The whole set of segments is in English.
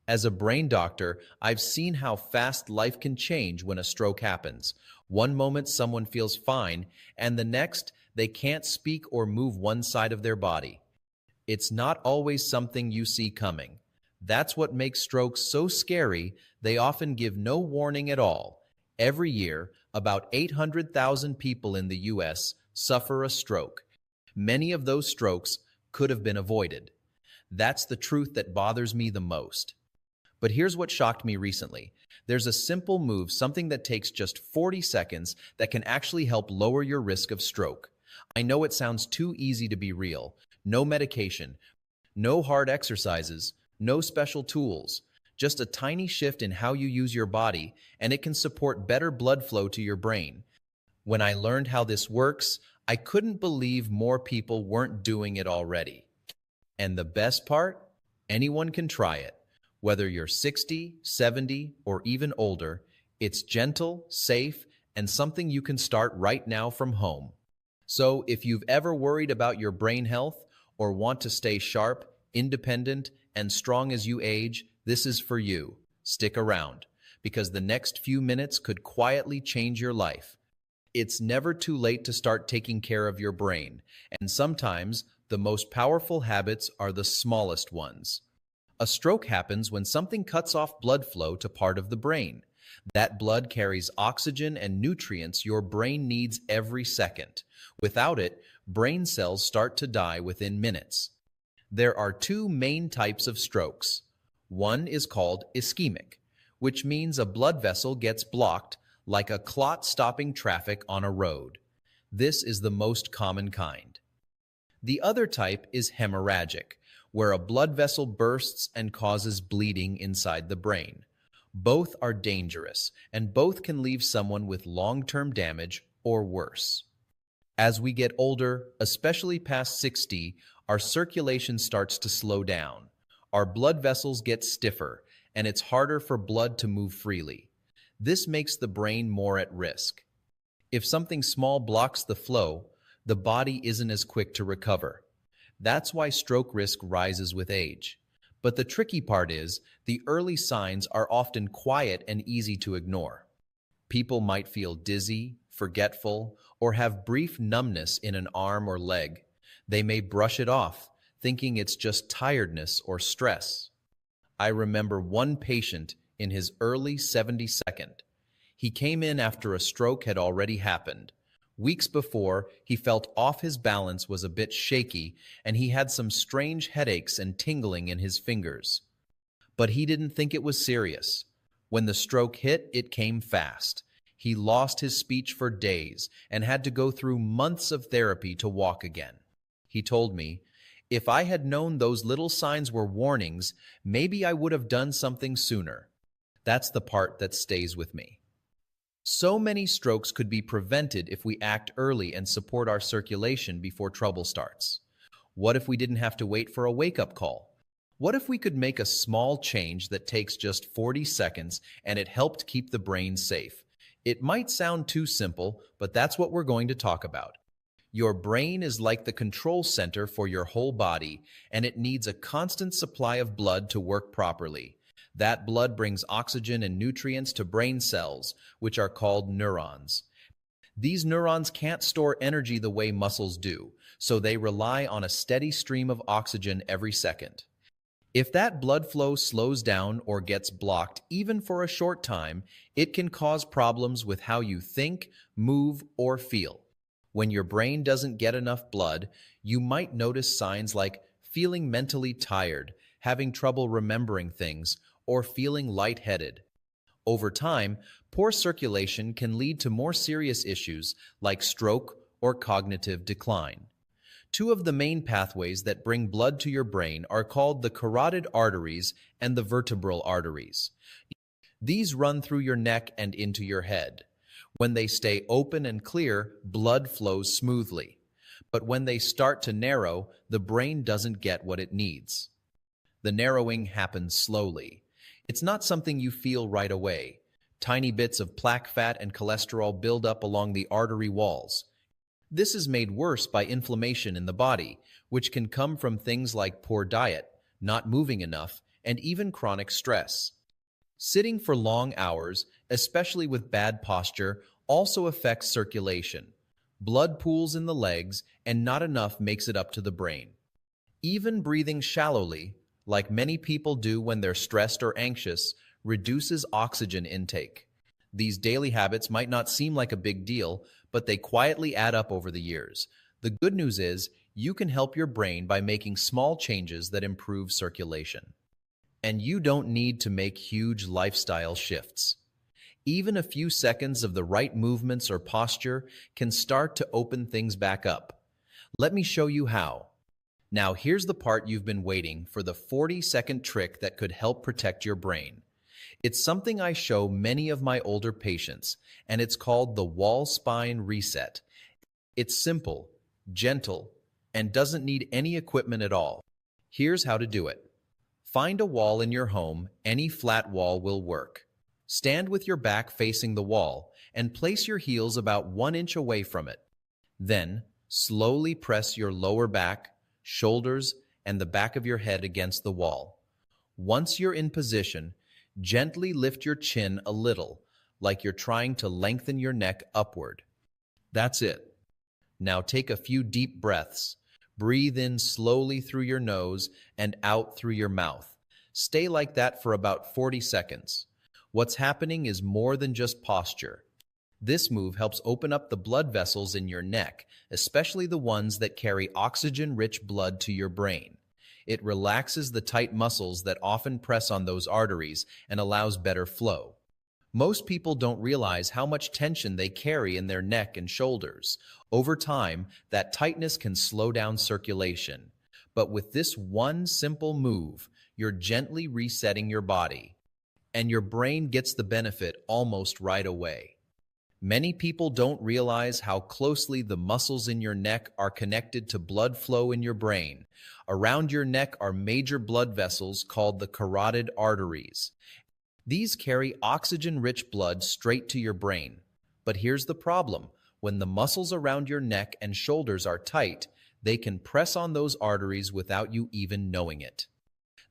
As a brain doctor, I've seen how fast life can change when a stroke happens. One moment someone feels fine, and the next they can't speak or move one side of their body. It's not always something you see coming. That's what makes strokes so scary. They often give no warning at all. Every year, about 800,000 people in the US suffer a stroke. Many of those strokes could have been avoided. That's the truth that bothers me the most. But here's what shocked me recently. There's a simple move, something that takes just 40 seconds that can actually help lower your risk of stroke. I know it sounds too easy to be real. No medication, no hard exercises, no special tools. Just a tiny shift in how you use your body, and it can support better blood flow to your brain. When I learned how this works, I couldn't believe more people weren't doing it already. And the best part? Anyone can try it. Whether you're 60, 70, or even older, it's gentle, safe, and something you can start right now from home. So if you've ever worried about your brain health or want to stay sharp, independent, and strong as you age, this is for you. Stick around, because the next few minutes could quietly change your life. It's never too late to start taking care of your brain, and sometimes the most powerful habits are the smallest ones. A stroke happens when something cuts off blood flow to part of the brain. That blood carries oxygen and nutrients your brain needs every second. Without it, brain cells start to die within minutes. There are two main types of strokes. One is called ischemic, which means a blood vessel gets blocked like a clot stopping traffic on a road. This is the most common kind. The other type is hemorrhagic, where a blood vessel bursts and causes bleeding inside the brain. Both are dangerous, and both can leave someone with long-term damage or worse. As we get older, especially past 60, our circulation starts to slow down. Our blood vessels get stiffer, and it's harder for blood to move freely. This makes the brain more at risk. If something small blocks the flow, the body isn't as quick to recover. That's why stroke risk rises with age. But the tricky part is, the early signs are often quiet and easy to ignore. People might feel dizzy, forgetful, or have brief numbness in an arm or leg. They may brush it off, thinking it's just tiredness or stress. I remember one patient in his early 72nd. He came in after a stroke had already happened. Weeks before, he felt off his balance, was a bit shaky, and he had some strange headaches and tingling in his fingers. But he didn't think it was serious. When the stroke hit, it came fast. He lost his speech for days and had to go through months of therapy to walk again. He told me, "If I had known those little signs were warnings, maybe I would have done something sooner." That's the part that stays with me. So many strokes could be prevented if we act early and support our circulation before trouble starts. What if we didn't have to wait for a wake-up call? What if we could make a small change that takes just 40 seconds and it helped keep the brain safe? It might sound too simple, but that's what we're going to talk about. Your brain is like the control center for your whole body, and it needs a constant supply of blood to work properly. That blood brings oxygen and nutrients to brain cells, which are called neurons. These neurons can't store energy the way muscles do, so they rely on a steady stream of oxygen every second. If that blood flow slows down or gets blocked, even for a short time, it can cause problems with how you think, move, or feel. When your brain doesn't get enough blood, you might notice signs like feeling mentally tired, having trouble remembering things, or feeling lightheaded. Over time, poor circulation can lead to more serious issues like stroke or cognitive decline. Two of the main pathways that bring blood to your brain are called the carotid arteries and the vertebral arteries. These run through your neck and into your head. When they stay open and clear, blood flows smoothly. But when they start to narrow, the brain doesn't get what it needs. The narrowing happens slowly. It's not something you feel right away. Tiny bits of plaque, fat, and cholesterol build up along the artery walls. This is made worse by inflammation in the body, which can come from things like poor diet, not moving enough, and even chronic stress. Sitting for long hours, especially with bad posture, also affects circulation. Blood pools in the legs, and not enough makes it up to the brain. Even breathing shallowly, like many people do when they're stressed or anxious, reduces oxygen intake. These daily habits might not seem like a big deal, but they quietly add up over the years. The good news is, you can help your brain by making small changes that improve circulation. And you don't need to make huge lifestyle shifts. Even a few seconds of the right movements or posture can start to open things back up. Let me show you how. Now here's the part you've been waiting for, the 40-second trick that could help protect your brain. It's something I show many of my older patients, and it's called the wall spine reset. It's simple, gentle, and doesn't need any equipment at all. Here's how to do it. Find a wall in your home. Any flat wall will work. Stand with your back facing the wall and place your heels about 1 inch away from it. Then, slowly press your lower back, shoulders, and the back of your head against the wall. Once you're in position, gently lift your chin a little, like you're trying to lengthen your neck upward. That's it. Now take a few deep breaths. Breathe in slowly through your nose and out through your mouth. Stay like that for about 40 seconds. What's happening is more than just posture. This move helps open up the blood vessels in your neck, especially the ones that carry oxygen-rich blood to your brain. It relaxes the tight muscles that often press on those arteries and allows better flow. Most people don't realize how much tension they carry in their neck and shoulders. Over time, that tightness can slow down circulation. But with this one simple move, you're gently resetting your body, and your brain gets the benefit almost right away. Many people don't realize how closely the muscles in your neck are connected to blood flow in your brain. Around your neck are major blood vessels called the carotid arteries. These carry oxygen-rich blood straight to your brain. But here's the problem. When the muscles around your neck and shoulders are tight, they can press on those arteries without you even knowing it.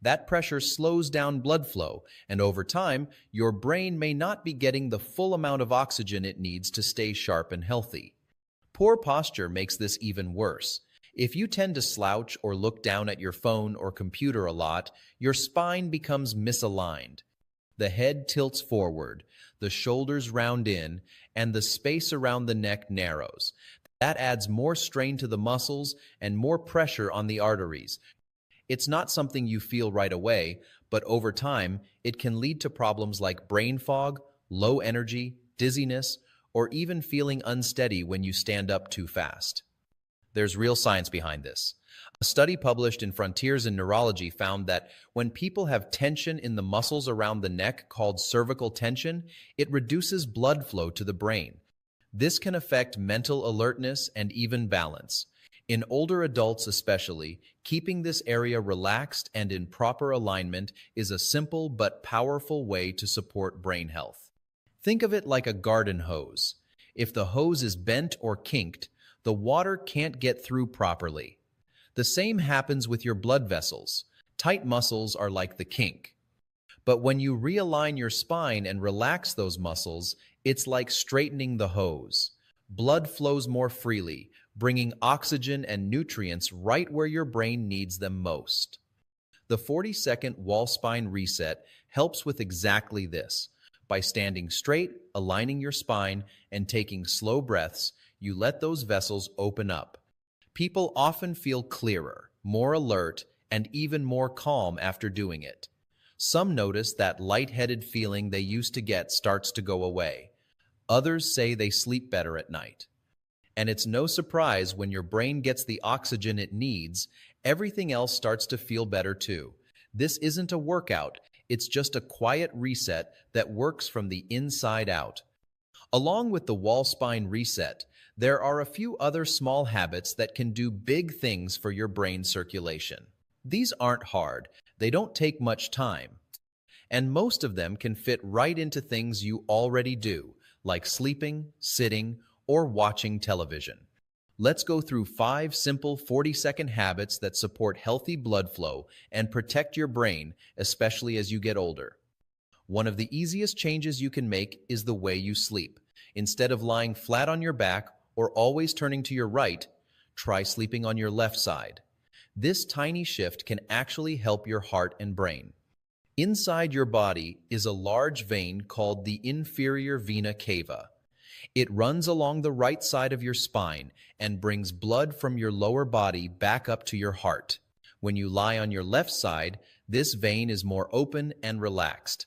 That pressure slows down blood flow, and over time, your brain may not be getting the full amount of oxygen it needs to stay sharp and healthy. Poor posture makes this even worse. If you tend to slouch or look down at your phone or computer a lot, your spine becomes misaligned. The head tilts forward, the shoulders round in, and the space around the neck narrows. That adds more strain to the muscles and more pressure on the arteries. It's not something you feel right away, but over time, it can lead to problems like brain fog, low energy, dizziness, or even feeling unsteady when you stand up too fast. There's real science behind this. A study published in Frontiers in Neurology found that when people have tension in the muscles around the neck called cervical tension, it reduces blood flow to the brain. This can affect mental alertness and even balance. In older adults especially, keeping this area relaxed and in proper alignment is a simple but powerful way to support brain health. Think of it like a garden hose. If the hose is bent or kinked, the water can't get through properly. The same happens with your blood vessels. Tight muscles are like the kink. But when you realign your spine and relax those muscles, it's like straightening the hose. Blood flows more freely, bringing oxygen and nutrients right where your brain needs them most. The 40-second wall spine reset helps with exactly this. By standing straight, aligning your spine, and taking slow breaths, you let those vessels open up. People often feel clearer, more alert, and even more calm after doing it. Some notice that lightheaded feeling they used to get starts to go away. Others say they sleep better at night. And it's no surprise when your brain gets the oxygen it needs, everything else starts to feel better too. This isn't a workout, it's just a quiet reset that works from the inside out. Along with the wall spine reset, there are a few other small habits that can do big things for your brain circulation. These aren't hard, they don't take much time, and most of them can fit right into things you already do, like sleeping, sitting, or watching television. Let's go through 5 simple 40-second habits that support healthy blood flow and protect your brain, especially as you get older. One of the easiest changes you can make is the way you sleep. Instead of lying flat on your back or always turning to your right, try sleeping on your left side. This tiny shift can actually help your heart and brain. Inside your body is a large vein called the inferior vena cava. It runs along the right side of your spine and brings blood from your lower body back up to your heart. When you lie on your left side, this vein is more open and relaxed.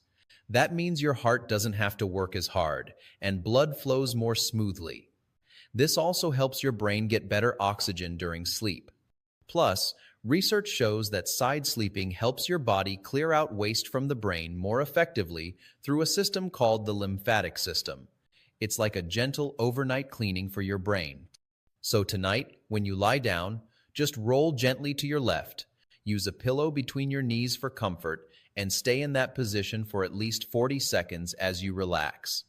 That means your heart doesn't have to work as hard, and blood flows more smoothly. This also helps your brain get better oxygen during sleep. Plus, research shows that side sleeping helps your body clear out waste from the brain more effectively through a system called the lymphatic system. It's like a gentle overnight cleaning for your brain. So tonight, when you lie down, just roll gently to your left. Use a pillow between your knees for comfort and stay in that position for at least 40 seconds as you relax.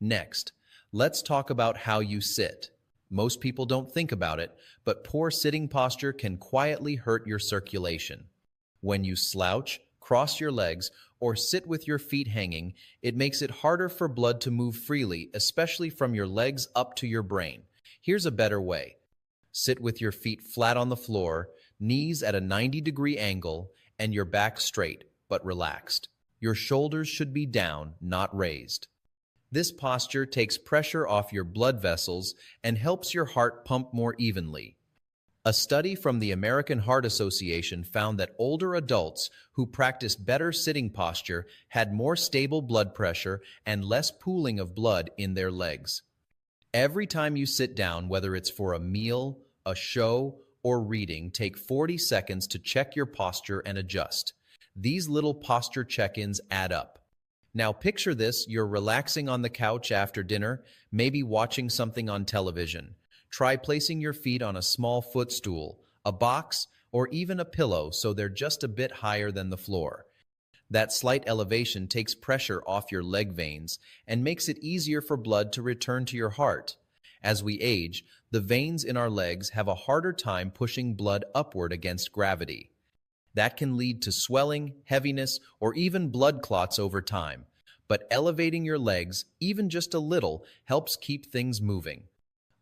Next, let's talk about how you sit. Most people don't think about it, but poor sitting posture can quietly hurt your circulation. When you slouch, cross your legs, or sit with your feet hanging, it makes it harder for blood to move freely, especially from your legs up to your brain. Here's a better way. Sit with your feet flat on the floor, knees at a 90-degree angle, and your back straight, but relaxed. Your shoulders should be down, not raised. This posture takes pressure off your blood vessels and helps your heart pump more evenly. A study from the American Heart Association found that older adults who practiced better sitting posture had more stable blood pressure and less pooling of blood in their legs. Every time you sit down, whether it's for a meal, a show, or reading, take 40 seconds to check your posture and adjust. These little posture check-ins add up. Now picture this, you're relaxing on the couch after dinner, maybe watching something on television. Try placing your feet on a small footstool, a box, or even a pillow so they're just a bit higher than the floor. That slight elevation takes pressure off your leg veins and makes it easier for blood to return to your heart. As we age, the veins in our legs have a harder time pushing blood upward against gravity. That can lead to swelling, heaviness, or even blood clots over time. But elevating your legs, even just a little, helps keep things moving.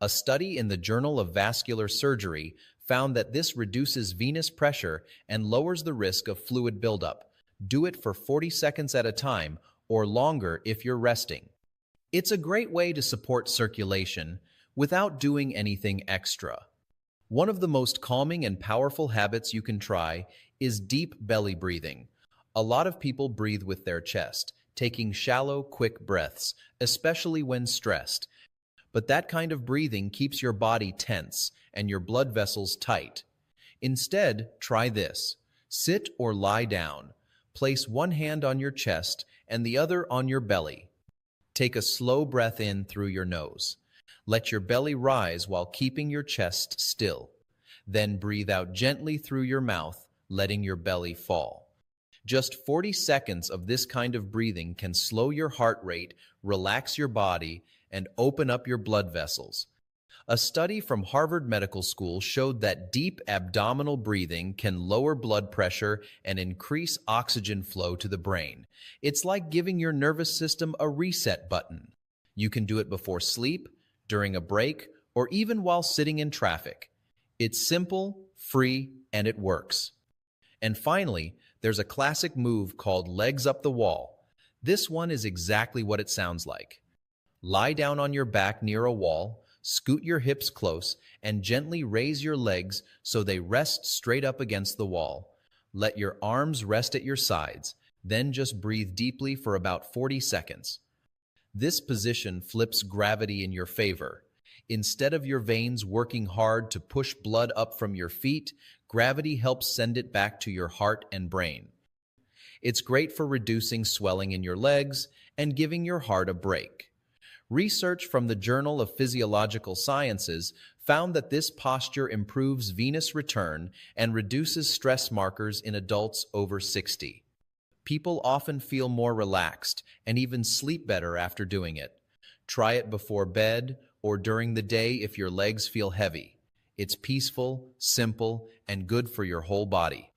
A study in the Journal of Vascular Surgery found that this reduces venous pressure and lowers the risk of fluid buildup. Do it for 40 seconds at a time or longer if you're resting. It's a great way to support circulation without doing anything extra. One of the most calming and powerful habits you can try is deep belly breathing. A lot of people breathe with their chest, taking shallow, quick breaths, especially when stressed. But that kind of breathing keeps your body tense and your blood vessels tight. Instead, try this. Sit or lie down. Place one hand on your chest and the other on your belly. Take a slow breath in through your nose. Let your belly rise while keeping your chest still. Then breathe out gently through your mouth, letting your belly fall. Just 40 seconds of this kind of breathing can slow your heart rate, relax your body, and open up your blood vessels. A study from Harvard Medical School showed that deep abdominal breathing can lower blood pressure and increase oxygen flow to the brain. It's like giving your nervous system a reset button. You can do it before sleep, during a break, or even while sitting in traffic. It's simple, free, and it works. And finally, there's a classic move called legs up the wall. This one is exactly what it sounds like. Lie down on your back near a wall, scoot your hips close, and gently raise your legs so they rest straight up against the wall. Let your arms rest at your sides, then just breathe deeply for about 40 seconds. This position flips gravity in your favor. Instead of your veins working hard to push blood up from your feet, gravity helps send it back to your heart and brain. It's great for reducing swelling in your legs and giving your heart a break. Research from the Journal of Physiological Sciences found that this posture improves venous return and reduces stress markers in adults over 60. People often feel more relaxed and even sleep better after doing it. Try it before bed or during the day if your legs feel heavy. It's peaceful, simple, and good for your whole body.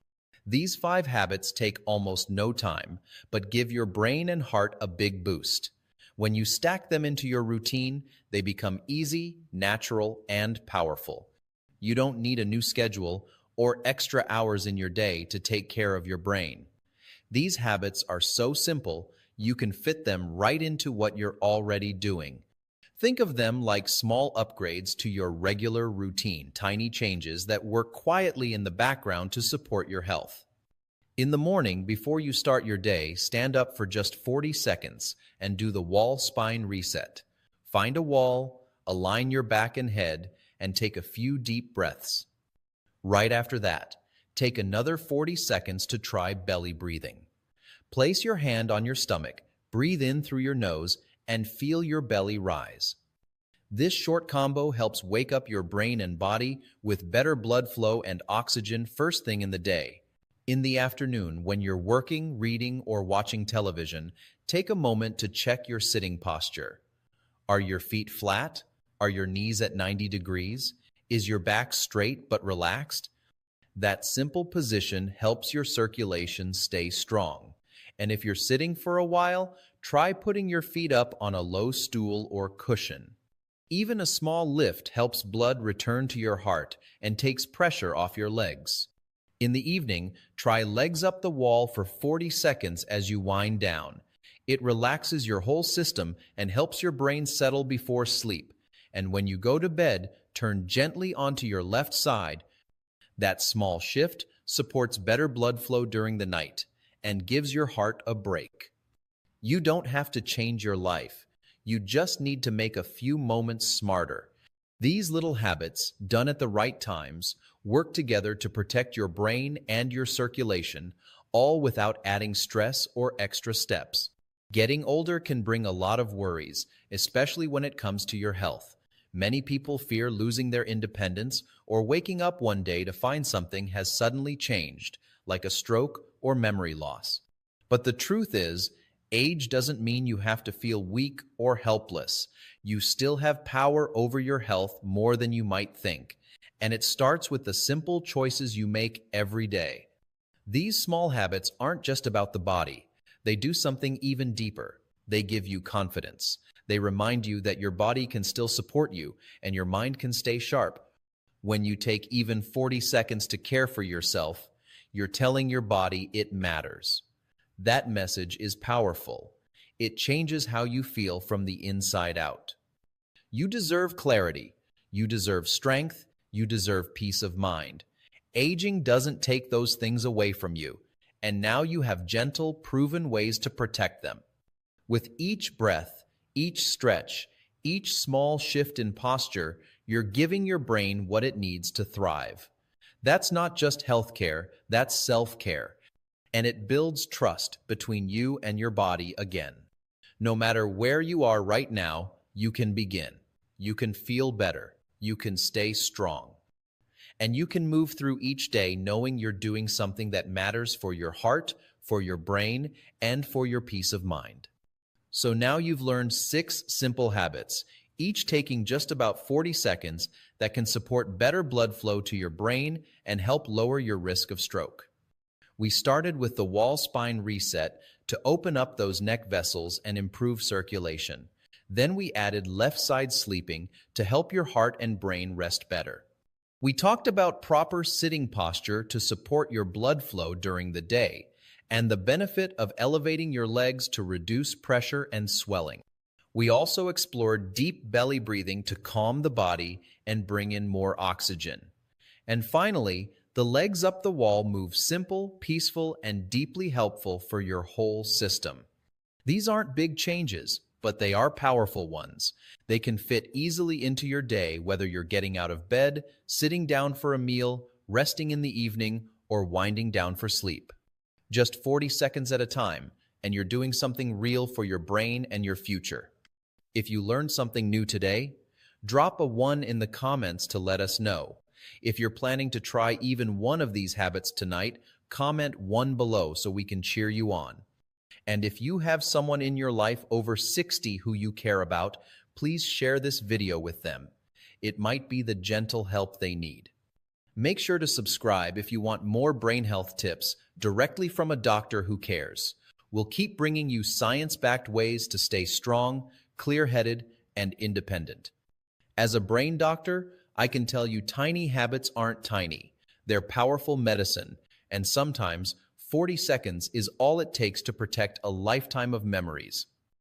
These 5 habits take almost no time, but give your brain and heart a big boost. When you stack them into your routine, they become easy, natural, and powerful. You don't need a new schedule or extra hours in your day to take care of your brain. These habits are so simple, you can fit them right into what you're already doing. Think of them like small upgrades to your regular routine, tiny changes that work quietly in the background to support your health. In the morning, before you start your day, stand up for just 40 seconds and do the wall spine reset. Find a wall, align your back and head, and take a few deep breaths. Right after that, take another 40 seconds to try belly breathing. Place your hand on your stomach, breathe in through your nose, and feel your belly rise. This short combo helps wake up your brain and body with better blood flow and oxygen first thing in the day. In the afternoon, when you're working, reading, or watching television, take a moment to check your sitting posture. Are your feet flat? Are your knees at 90 degrees? Is your back straight but relaxed? That simple position helps your circulation stay strong. And if you're sitting for a while, try putting your feet up on a low stool or cushion. Even a small lift helps blood return to your heart and takes pressure off your legs. In the evening, try legs up the wall for 40 seconds as you wind down. It relaxes your whole system and helps your brain settle before sleep. And when you go to bed, turn gently onto your left side. That small shift supports better blood flow during the night and gives your heart a break. You don't have to change your life. You just need to make a few moments smarter. These little habits, done at the right times, work together to protect your brain and your circulation, all without adding stress or extra steps. Getting older can bring a lot of worries, especially when it comes to your health. Many people fear losing their independence or waking up one day to find something has suddenly changed, like a stroke or memory loss. But the truth is, age doesn't mean you have to feel weak or helpless. You still have power over your health more than you might think. And it starts with the simple choices you make every day. These small habits aren't just about the body. They do something even deeper. They give you confidence. They remind you that your body can still support you and your mind can stay sharp. When you take even 40 seconds to care for yourself, you're telling your body it matters. That message is powerful. It changes how you feel from the inside out. You deserve clarity. You deserve strength. You deserve peace of mind. Aging doesn't take those things away from you, and now you have gentle, proven ways to protect them. With each breath, each stretch, each small shift in posture, you're giving your brain what it needs to thrive. That's not just healthcare, that's self-care. And it builds trust between you and your body again. No matter where you are right now, you can begin. You can feel better. You can stay strong. And you can move through each day knowing you're doing something that matters for your heart, for your brain, and for your peace of mind. So now you've learned 6 simple habits, each taking just about 40 seconds, that can support better blood flow to your brain and help lower your risk of stroke. We started with the wall spine reset to open up those neck vessels and improve circulation. Then we added left side sleeping to help your heart and brain rest better. We talked about proper sitting posture to support your blood flow during the day, and the benefit of elevating your legs to reduce pressure and swelling. We also explored deep belly breathing to calm the body and bring in more oxygen. And finally, the legs up the wall move simple, peaceful, and deeply helpful for your whole system. These aren't big changes, but they are powerful ones. They can fit easily into your day, whether you're getting out of bed, sitting down for a meal, resting in the evening, or winding down for sleep. Just 40 seconds at a time, and you're doing something real for your brain and your future. If you learned something new today, drop a 1 in the comments to let us know. If you're planning to try even one of these habits tonight, comment 1 below so we can cheer you on. And if you have someone in your life over 60 who you care about, please share this video with them. It might be the gentle help they need. Make sure to subscribe if you want more brain health tips directly from a doctor who cares. We'll keep bringing you science-backed ways to stay strong, clear-headed, and independent. As a brain doctor, I can tell you tiny habits aren't tiny. They're powerful medicine, and sometimes 40 seconds is all it takes to protect a lifetime of memories.